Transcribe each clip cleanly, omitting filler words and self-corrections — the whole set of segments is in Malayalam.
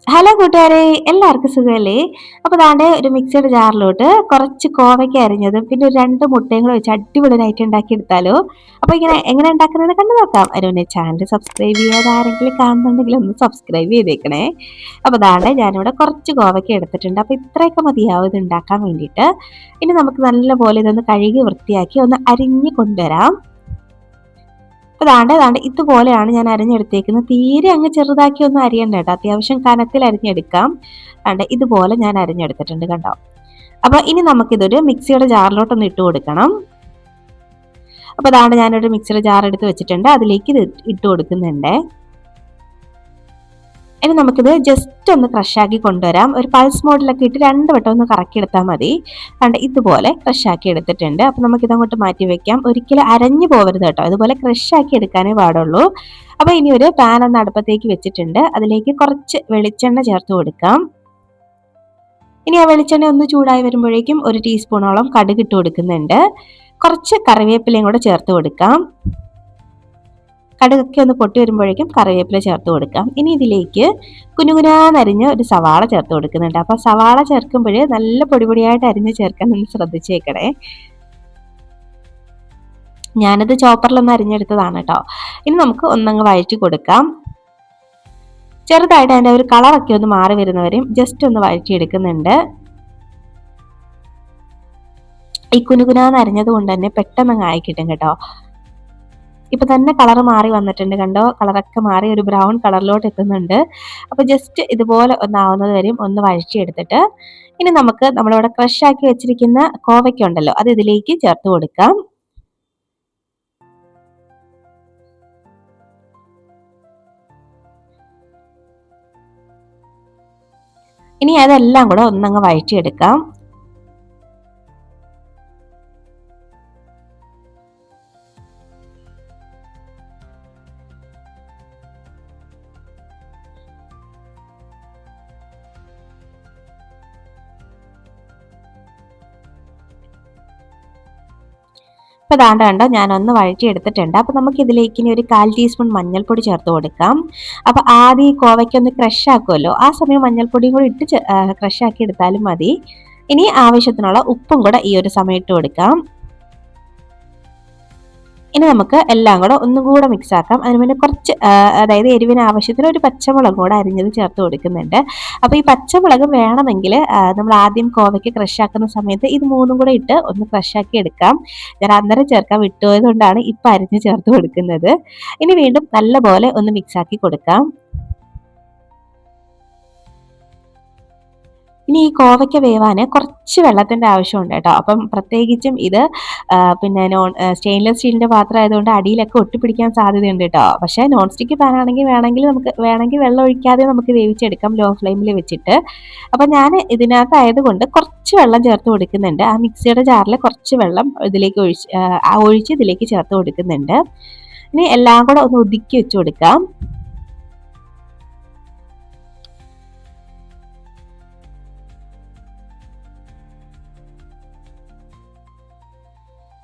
ഹലോ കൂട്ടുകാരെ, എല്ലാവർക്കും സുഖമല്ലേ? അപ്പോൾ ദാണ്ടെ ഒരു മിക്സിയുടെ ജാറിലോട്ട് കുറച്ച് കോവയ്ക്ക അരിഞ്ഞതും പിന്നെ ഒരു 2 മുട്ടയും കൂടെ വെച്ച് അടിപൊളി ഒരു ഐറ്റം ഉണ്ടാക്കി എടുത്താലോ? അപ്പോൾ ഇങ്ങനെ എങ്ങനെ ഉണ്ടാക്കുന്നതെന്ന് കണ്ടു നോക്കാം. അതിന് മുന്നേ ചാനൽ സബ്സ്ക്രൈബ് ചെയ്യാതെ ആരെങ്കിലും കാണുന്നുണ്ടെങ്കിൽ ഒന്ന് സബ്സ്ക്രൈബ് ചെയ്തേക്കണേ. അപ്പോൾ ദാണ്ടെ ഞാനിവിടെ കുറച്ച് കോവയ്ക്ക എടുത്തിട്ടുണ്ട്. അപ്പോൾ ഇത്രയൊക്കെ മതിയാവും ഇത് ഉണ്ടാക്കാൻ വേണ്ടിയിട്ട്. ഇനി നമുക്ക് നല്ലപോലെ ഇതൊന്ന് കഴുകി വൃത്തിയാക്കി ഒന്ന് അരിഞ്ഞ് കൊണ്ടുവരാം. അപ്പോൾ ദാണ്ടെ ഇതുപോലെയാണ് ഞാൻ അരിഞ്ഞെടുത്തേക്കുന്നത്. തീരെ അങ്ങ് ചെറുതാക്കി ഒന്നും അരിയണ്ട കേട്ടോ. അത്യാവശ്യം കനത്തിൽ അരിഞ്ഞെടുക്കാം. ദാണ്ടെ ഇതുപോലെ ഞാൻ അരിഞ്ഞെടുത്തിട്ടുണ്ട് കണ്ടോ. അപ്പോൾ ഇനി നമുക്കിതൊരു മിക്സിയുടെ ജാറിലോട്ടൊന്ന് ഇട്ട് കൊടുക്കണം. അപ്പോൾ ദാണ്ടെ ഞാനൊരു മിക്സിയുടെ ജാർ എടുത്ത് വെച്ചിട്ടുണ്ട്. അതിലേക്ക് ഇത് ഇട്ട് കൊടുക്കുന്നുണ്ട്. ഇനി നമുക്കിത് ജസ്റ്റ് ഒന്ന് ക്രഷാക്കി കൊണ്ടുവരാം. ഒരു പൾസ് മോഡിലൊക്കെ ഇട്ട് 2 വട്ടം ഒന്ന് കറക്കി എടുത്താൽ മതി. കണ്ട് ഇതുപോലെ ക്രഷാക്കി എടുത്തിട്ടുണ്ട്. അപ്പോൾ നമുക്കിത് അങ്ങോട്ട് മാറ്റി വെക്കാം. ഒരിക്കലും അരഞ്ഞു പോകരുത് കേട്ടോ. ഇതുപോലെ ക്രഷാക്കി എടുക്കാനേ പാടുള്ളൂ. അപ്പോൾ ഇനി ഒരു പാൻ ഒന്ന് അടുപ്പത്തേക്ക് വെച്ചിട്ടുണ്ട്. അതിലേക്ക് കുറച്ച് വെളിച്ചെണ്ണ ചേർത്ത് കൊടുക്കാം. ഇനി ആ വെളിച്ചെണ്ണ ഒന്ന് ചൂടായി വരുമ്പോഴേക്കും 1 ടീസ്പൂണോളം കടുക് ഇട്ട് കൊടുക്കുന്നുണ്ട്. കുറച്ച് കറിവേപ്പിലയും കൂടെ ചേർത്ത് കൊടുക്കാം. കടുകൊക്കെ ഒന്ന് പൊട്ടി വരുമ്പോഴേക്കും കറിവേപ്പില ചേർത്ത് കൊടുക്കാം. ഇനി ഇതിലേക്ക് കുനുകുനാന്നരിഞ്ഞ ഒരു സവാള ചേർത്ത് കൊടുക്കുന്നുണ്ട്. അപ്പോൾ സവാള ചേർക്കുമ്പോൾ നല്ല പൊടിപൊടിയായിട്ട് അരിഞ്ഞ് ചേർക്കാൻ ഒന്ന് ശ്രദ്ധിച്ചേക്കണേ. ഞാനത് ചോപ്പറിലൊന്ന് അരിഞ്ഞെടുത്തതാണ് കേട്ടോ. ഇനി നമുക്ക് ഒന്നങ്ങ് വഴറ്റി കൊടുക്കാം. ചെറുതായിട്ട് അതിൻ്റെ ഒരു കളറൊക്കെ ഒന്ന് മാറി വരുന്നവരെയും ജസ്റ്റ് ഒന്ന് വഴറ്റിയെടുക്കുന്നുണ്ട്. ഈ കുനുകുനാന്ന് അരിഞ്ഞത് കൊണ്ട് തന്നെ പെട്ടെന്ന് ആയി കിട്ടും കേട്ടോ. ഇപ്പൊ തന്നെ കളർ മാറി വന്നിട്ടുണ്ട് കണ്ടോ. കളറൊക്കെ മാറി ഒരു ബ്രൗൺ കളറിലോട്ട് എത്തുന്നുണ്ട്. അപ്പോൾ ജസ്റ്റ് ഇതുപോലെ ഒന്നാവുന്നത് വരെയും ഒന്ന് വഴറ്റിയെടുത്തിട്ട് ഇനി നമുക്ക് നമ്മളിവിടെ ക്രഷ് ആക്കി വെച്ചിരിക്കുന്ന കോവയ്ക്ക ഉണ്ടല്ലോ, അത് ഇതിലേക്ക് ചേർത്ത് കൊടുക്കാം. ഇനി അതെല്ലാം കൂടെ ഒന്നങ്ങ് വഴറ്റിയെടുക്കാം. ഇപ്പോൾ ദാണ്ട കണ്ടോ ഞാനൊന്ന് വഴറ്റിയെടുത്തിട്ടുണ്ട്. അപ്പോൾ നമുക്ക് ഇതിലേക്ക് ഇനി ഒരു 1/4 ടീസ്പൂൺ മഞ്ഞൾപ്പൊടി ചേർത്ത് കൊടുക്കാം. അപ്പോൾ ആദ്യം ഈ കോവയ്ക്ക ഒന്ന് ക്രഷ് ആക്കുമല്ലോ, ആ സമയം മഞ്ഞൾപ്പൊടിയും കൂടി ഇട്ട് ക്രഷ് ആക്കി എടുത്താലും മതി. ഇനി ആവശ്യത്തിനുള്ള ഉപ്പും കൂടെ ഈ ഒരു സമയം ഇട്ട് കൊടുക്കാം. ഇനി നമുക്ക് എല്ലാം കൂടെ ഒന്നും കൂടെ മിക്സ് ആക്കാം. അതിന് മുന്നേ കുറച്ച് അതായത് എരിവിന് ആവശ്യത്തിന് ഒരു പച്ചമുളക് കൂടെ അരിഞ്ഞത് ചേർത്ത് കൊടുക്കുന്നുണ്ട്. അപ്പോൾ ഈ പച്ചമുളക് വേണമെങ്കിൽ നമ്മൾ ആദ്യം കോവയ്ക്ക് ക്രഷ് ആക്കുന്ന സമയത്ത് ഇത് മൂന്നും കൂടെ ഇട്ട് ഒന്ന് ക്രഷ് ആക്കി എടുക്കാം. ഞാൻ അന്നേരം ചേർക്കാൻ വിട്ടുപോയത് കൊണ്ടാണ് ഇപ്പം അരിഞ്ഞ് ചേർത്ത് കൊടുക്കുന്നത്. ഇനി വീണ്ടും നല്ലപോലെ ഒന്ന് മിക്സ് ആക്കി കൊടുക്കാം. ഇനി ഈ കോവയ്ക്ക വേവാൻ കുറച്ച് വെള്ളത്തിൻ്റെ ആവശ്യമുണ്ട് കേട്ടോ. അപ്പം പ്രത്യേകിച്ചും ഇത് പിന്നെ സ്റ്റെയിൻലെസ് സ്റ്റീലിൻ്റെ പാത്രം ആയതുകൊണ്ട് അടിയിലൊക്കെ ഒട്ടിപ്പിടിക്കാൻ സാധ്യതയുണ്ട് കേട്ടോ. പക്ഷേ നോൺ സ്റ്റിക്ക് പാൻ ആണെങ്കിൽ വേണമെങ്കിൽ വെള്ളം ഒഴിക്കാതെ നമുക്ക് വേവിച്ചെടുക്കാം ലോ ഫ്ലെയിമിൽ വെച്ചിട്ട്. അപ്പം ഞാൻ ഇതിനകത്തായതുകൊണ്ട് കുറച്ച് വെള്ളം ചേർത്ത് കൊടുക്കുന്നുണ്ട്. ആ മിക്സിയുടെ ജാറിൽ കുറച്ച് വെള്ളം ഇതിലേക്ക് ഒഴിച്ച് ഇതിലേക്ക് ചേർത്ത് കൊടുക്കുന്നുണ്ട്. ഇനി എല്ലാം കൂടെ ഒന്ന് ഒതുക്കി വെച്ച് കൊടുക്കാം.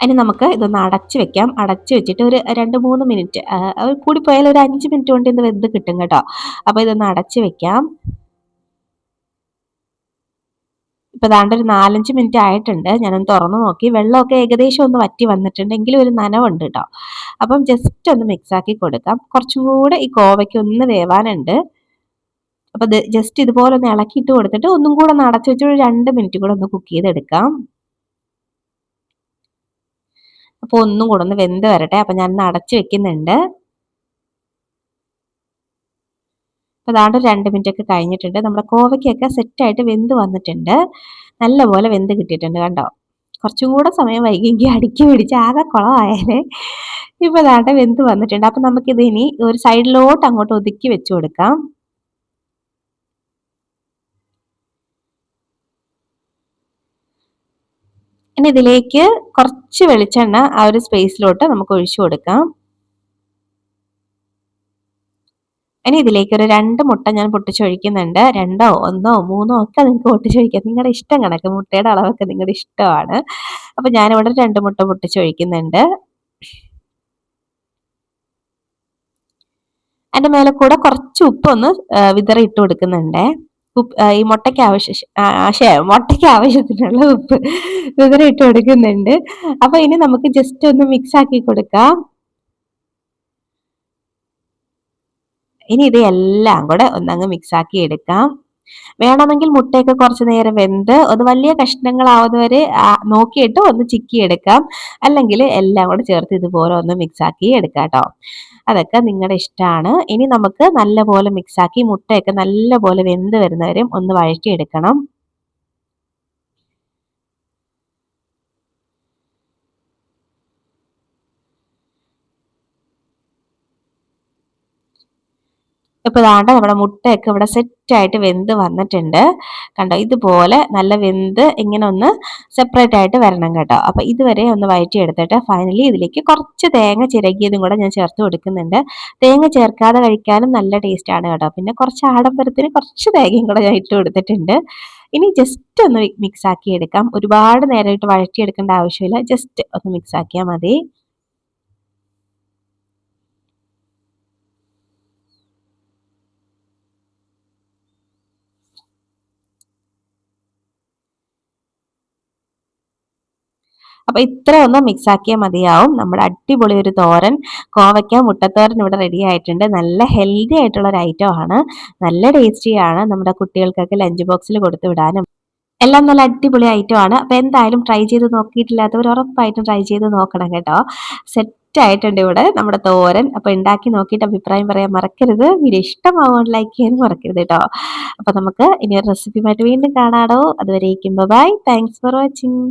ഇനി നമുക്ക് ഇതൊന്ന് അടച്ച് വെക്കാം. അടച്ച് വെച്ചിട്ട് ഒരു 2-3 മിനിറ്റ് കൂടിപ്പോയാൽ ഒരു 5 മിനിറ്റ് കൊണ്ട് ഇത് വെന്ത് കിട്ടും കേട്ടോ. അപ്പോൾ ഇതൊന്ന് അടച്ച് വെക്കാം. ഇപ്പോൾ ദാണ്ടെ ഒരു 4-5 മിനിറ്റ് ആയിട്ടുണ്ട്. ഞാനൊന്ന് തുറന്ന് നോക്കി. വെള്ളമൊക്കെ ഏകദേശം ഒന്ന് വറ്റി വന്നിട്ടുണ്ട്. എങ്കിലും ഒരു നനവുണ്ട് കേട്ടോ. അപ്പം ജസ്റ്റ് ഒന്ന് മിക്സ് ആക്കി കൊടുക്കാം. കുറച്ചും കൂടെ ഈ കോവയ്ക്ക് ഒന്ന് വേവാനുണ്ട്. അപ്പോൾ ജസ്റ്റ് ഇതുപോലെ ഒന്ന് ഇളക്കിയിട്ട് കൊടുത്തിട്ട് ഒന്നും കൂടെ ഒന്ന് അടച്ച് വെച്ച് ഒരു 2 മിനിറ്റ് കൂടെ ഒന്ന് കുക്ക് ചെയ്തെടുക്കാം. അപ്പോൾ ഒന്നും കൂടെ ഒന്ന് വെന്ത് വരട്ടെ. അപ്പോൾ ഞാനൊന്ന് അടച്ച് വെക്കുന്നുണ്ട്. അപ്പോൾ ദാണ്ടെ 2 മിനിറ്റ് ഒക്കെ കഴിഞ്ഞിട്ടുണ്ട്. നമ്മുടെ കോവയ്ക്കൊക്കെ സെറ്റായിട്ട് വെന്ത് വന്നിട്ടുണ്ട്. നല്ലപോലെ വെന്ത് കിട്ടിയിട്ടുണ്ട് കണ്ടോ. കുറച്ചും കൂടെ സമയം വൈകിയെങ്കിൽ അടുക്കി പിടിച്ച് ആകെ കുളമായേനെ. ഇപ്പോൾ ദാണ്ടെ വെന്ത് വന്നിട്ടുണ്ട്. അപ്പോൾ നമുക്കിത് ഇനി ഒരു സൈഡിലോട്ട് അങ്ങോട്ട് ഒതുക്കി വെച്ച് കൊടുക്കാം. ഇനി ഇതിലേക്ക് കുറച്ച് വെളിച്ചെണ്ണ ആ ഒരു സ്പേസിലോട്ട് നമുക്ക് ഒഴിച്ചു കൊടുക്കാം. ഇനി ഇതിലേക്ക് ഒരു 2 മുട്ട ഞാൻ പൊട്ടിച്ചൊഴിക്കുന്നുണ്ട്. 2ഓ 1ഓ 3ഓ ഒക്കെ നിങ്ങൾക്ക് പൊട്ടിച്ചൊഴിക്കാം. നിങ്ങളുടെ ഇഷ്ടം കണക്ക് മുട്ടയുടെ അളവൊക്കെ നിങ്ങളുടെ ഇഷ്ടമാണ്. അപ്പോൾ ഞാനിവിടെ 2 മുട്ട പൊട്ടിച്ചൊഴിക്കുന്നുണ്ട്. അതിന്റെ മേലെ കൂടെ കുറച്ച് ഉപ്പൊന്ന് വിതറി ഇട്ട് കൊടുക്കുന്നുണ്ടേ. ഈ മുട്ടയ്ക്ക് ആവശ്യത്തിനുള്ള ഉപ്പ് വിതറി ഇട്ട് കൊടുക്കുന്നുണ്ട്. അപ്പൊ ഇനി നമുക്ക് ജസ്റ്റ് ഒന്ന് മിക്സ് ആക്കി കൊടുക്കാം. ഇനി ഇത് എല്ലാം കൂടെ ഒന്നങ്ങ് മിക്സ് ആക്കി എടുക്കാം. വേണമെങ്കിൽ മുട്ടയൊക്കെ കുറച്ച് നേരം വെന്ത് അത് വലിയ കഷ്ണങ്ങളാവുന്നവരെ നോക്കിയിട്ട് ഒന്ന് ചിക്കി എടുക്കാം. അല്ലെങ്കിൽ എല്ലാം കൂടെ ചേർത്ത് ഇതുപോലെ ഒന്ന് മിക്സ് ആക്കി എടുക്കാം കേട്ടോ. അതൊക്കെ നിങ്ങളുടെ ഇഷ്ടമാണ്. ഇനി നമുക്ക് നല്ലപോലെ മിക്സ് ആക്കി മുട്ടയൊക്കെ നല്ലപോലെ വെന്ത് വരുന്നവരെയും ഒന്ന് വഴറ്റിയെടുക്കണം. ഇപ്പൊ ദാണ്ട നമ്മുടെ മുട്ടയൊക്കെ ഇവിടെ സെറ്റ് ആയിട്ട് വെന്ത് വന്നിട്ടുണ്ട്. കണ്ടോ, ഇതുപോലെ നല്ല വെന്ത് ഇങ്ങനെ ഒന്ന് സെപ്പറേറ്റ് ആയിട്ട് വരണം കേട്ടോ. അപ്പൊ ഇതുവരെ ഒന്ന് വഴറ്റിയെടുത്തിട്ട് ഫൈനലി ഇതിലേക്ക് കുറച്ച് തേങ്ങ ചിരകിയതും കൂടെ ഞാൻ ചേർത്ത് കൊടുക്കുന്നുണ്ട്. തേങ്ങ ചേർക്കാതെ കഴിക്കാനും നല്ല ടേസ്റ്റ് ആണ് കേട്ടോ. പിന്നെ കുറച്ച് ആഡംബരത്തിന് കുറച്ച് തേങ്ങയും കൂടെ ഞാൻ ഇട്ട് കൊടുത്തിട്ടുണ്ട്. ഇനി ജസ്റ്റ് ഒന്ന് മിക്സ് ആക്കി എടുക്കാം. ഒരുപാട് നേരമായിട്ട് വഴറ്റിയെടുക്കേണ്ട ആവശ്യമില്ല, ജസ്റ്റ് ഒന്ന് മിക്സ് ആക്കിയാൽ മതി. അപ്പൊ ഇത്ര ഒന്ന് മിക്സ് ആക്കിയാൽ മതിയാവും. നമ്മുടെ അടിപൊളി ഒരു തോരൻ, കോവയ്ക്ക മുട്ടത്തോരൻ ഇവിടെ റെഡി ആയിട്ടുണ്ട്. നല്ല ഹെൽത്തി ആയിട്ടുള്ള ഒരു ഐറ്റം ആണ്, നല്ല ടേസ്റ്റിയാണ്. നമ്മുടെ കുട്ടികൾക്കൊക്കെ ലഞ്ച് ബോക്സിൽ കൊടുത്തു വിടാനും എല്ലാം നല്ല അടിപൊളി ഐറ്റം ആണ്. അപ്പൊ എന്തായാലും ട്രൈ ചെയ്ത് നോക്കിയിട്ടില്ലാത്തവർ ഉറപ്പായിട്ടും ട്രൈ ചെയ്ത് നോക്കണം കേട്ടോ. സെറ്റ് ആയിട്ടുണ്ട് ഇവിടെ നമ്മുടെ തോരൻ. അപ്പൊ ഉണ്ടാക്കി നോക്കിയിട്ട് അഭിപ്രായം പറയാൻ മറക്കരുത്. വീഡിയോ ഇഷ്ടമാവാൻ ലൈക്ക് ചെയ്യാനും മറക്കരുത് കേട്ടോ. അപ്പൊ നമുക്ക് ഇനി ഒരു റെസിപ്പിയുമായിട്ട് വീണ്ടും കാണാടോ. അതുവരേക്കും ബൈ. Thanks for watching.